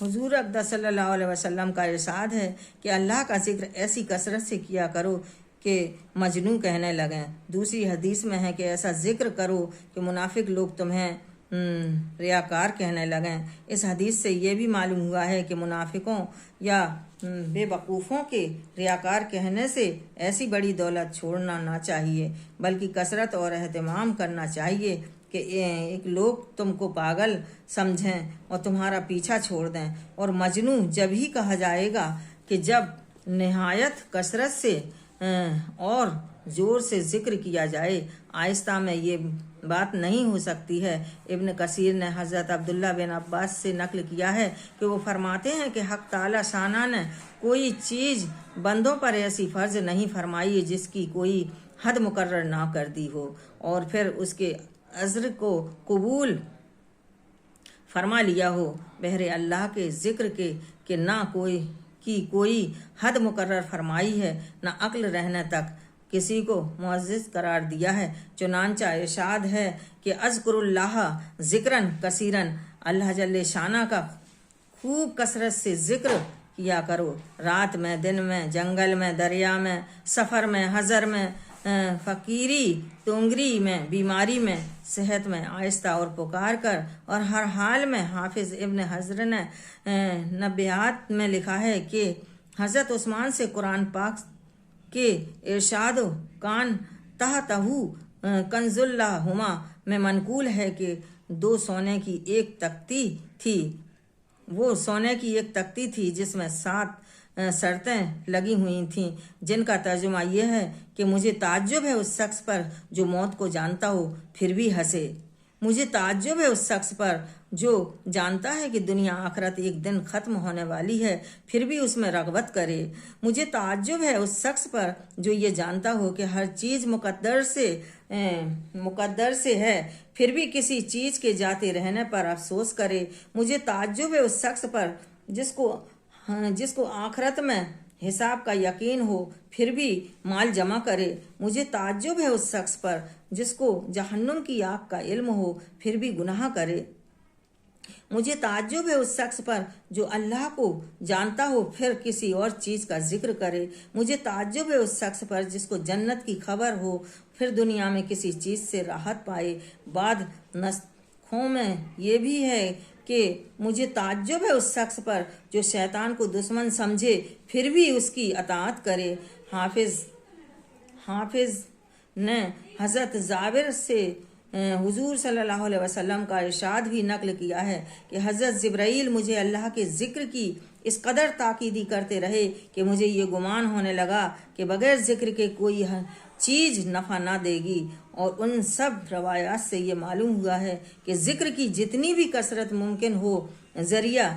हुजूर अक़दस सल्लल्लाहु अलैहि वसल्लम का इरशाद है कि अल्लाह का जिक्र ऐसी कसरत से किया करो कि मजनू कहने लगें। दूसरी हदीस में है कि ऐसा जिक्र करो कि मुनाफिक लोग तुम्हें रियाकार कहने लगें। इस हदीस से ये भी मालूम हुआ है कि मुनाफिकों या बेवकूफ़ों के रियाकार कहने से ऐसी बड़ी दौलत छोड़ना ना चाहिए, बल्कि कसरत और एहतमाम करना चाहिए कि एक लोग तुमको पागल समझें और तुम्हारा पीछा छोड़ दें। और मजनू जब ही कहा जाएगा कि जब निहायत कसरत से और ज़ोर से ज़िक्र किया जाए। आहिस्ता में ये बात नहीं हो सकती है। इब्न कसीर ने हज़रत अब्दुल्ला बिन अब्बास से नकल किया है कि वो फरमाते हैं कि हक़ ताला शाना ने कोई चीज़ बंदों पर ऐसी फ़र्ज नहीं फरमाई है जिसकी कोई हद मुकर्रर ना कर दी हो, और फिर उसके अज़्र को कबूल फरमा लिया हो। बहरे अल्लाह के ज़िक्र के ना कोई हद मुकर्रर फरमाई है, ना अक्ल रहने तक किसी को मुअज़्ज़िज़ करार दिया है। चुनांचा इरशाद है कि अज़्कुरुल्लाह ज़िक्रन कसीरन, अल्लाह जल्ले शाना का खूब कसरत से ज़िक्र किया करो। रात में, दिन में, जंगल में, दरिया में, सफ़र में, हज़र में, फ़कीरी तोंगरी में, बीमारी में, सेहत में, आहिस्ता और पुकार कर और हर हाल में। हाफिज़ इब्न हज़र ने नबियात में लिखा है कि हज़रत उस्मान से कुरान पाक के इरशाद कान तहतहु कंजुल्लाहुमा में मनकूल है कि दो सोने की एक तख्ती थी। वो सोने की एक तख्ती थी जिसमें 7 शर्तें लगी हुई थीं, जिनका तर्जुमा यह है कि मुझे ताज्जुब है उस शख्स पर जो मौत को जानता हो फिर भी हंसे। मुझे ताज्जुब है उस शख्स पर जो जानता है कि दुनिया आखिरत एक दिन ख़त्म होने वाली है फिर भी उसमें रग़बत करे। मुझे ताज्जुब है उस शख्स पर जो ये जानता हो कि हर चीज़ मुक़द्दर से है फिर भी किसी चीज़ के जाते रहने पर अफसोस करे। मुझे ताज्जुब है उस शख्स पर जिसको आखिरत में हिसाब का यकीन हो फिर भी माल जमा करे। मुझे ताज्जुब है उस शख्स पर जिसको जहन्नुम की आग का इल्म हो फिर भी गुनाह करे। मुझे ताज्जुब है उस शख्स पर जो अल्लाह को जानता हो फिर किसी और चीज़ का जिक्र करे। मुझे ताज्जुब है उस शख्स पर जिसको जन्नत की खबर हो फिर दुनिया में किसी चीज़ से राहत पाए। बाद नस्खों में ये भी है कि मुझे ताज्जुब है उस शख्स पर जो शैतान को दुश्मन समझे फिर भी उसकी अताअत करे। हाफिज़ ने हज़रत जाबिर से हुजूर सल्लल्लाहु अलैहि वसल्लम का इरशाद भी नकल किया है कि हज़रत जिब्राईल मुझे अल्लाह के ज़िक्र की इस कदर ताकीदी करते रहे कि मुझे ये गुमान होने लगा कि बग़ैर ज़िक्र के कोई चीज़ नफ़ा ना देगी। और उन सब रवायात से ये मालूम हुआ है कि ज़िक्र की जितनी भी कसरत मुमकिन हो ज़रिया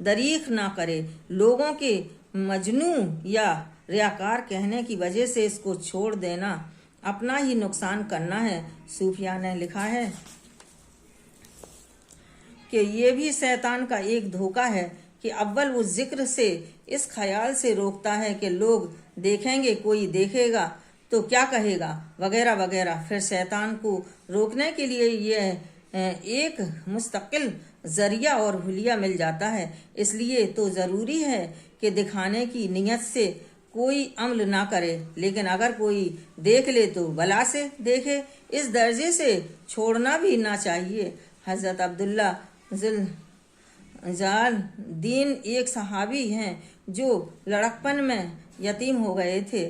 दरीख ना करे। लोगों के मजनू या रियाकार कहने की वजह से इसको छोड़ देना अपना ही नुकसान करना है। सूफिया ने लिखा है कि ये भी शैतान का एक धोखा है कि अव्वल वो जिक्र से इस ख्याल से रोकता है कि लोग देखेंगे, कोई देखेगा तो क्या कहेगा, वगैरह वगैरह। फिर शैतान को रोकने के लिए यह एक मुस्तकिल ज़रिया और हुलिया मिल जाता है। इसलिए तो ज़रूरी है कि दिखाने की नीयत से कोई अमल ना करे, लेकिन अगर कोई देख ले तो भला से देखे, इस दर्जे से छोड़ना भी ना चाहिए। हज़रत अब्दुल्ला ज़ाल दीन एक सहाबी हैं जो लड़कपन में यतीम हो गए थे।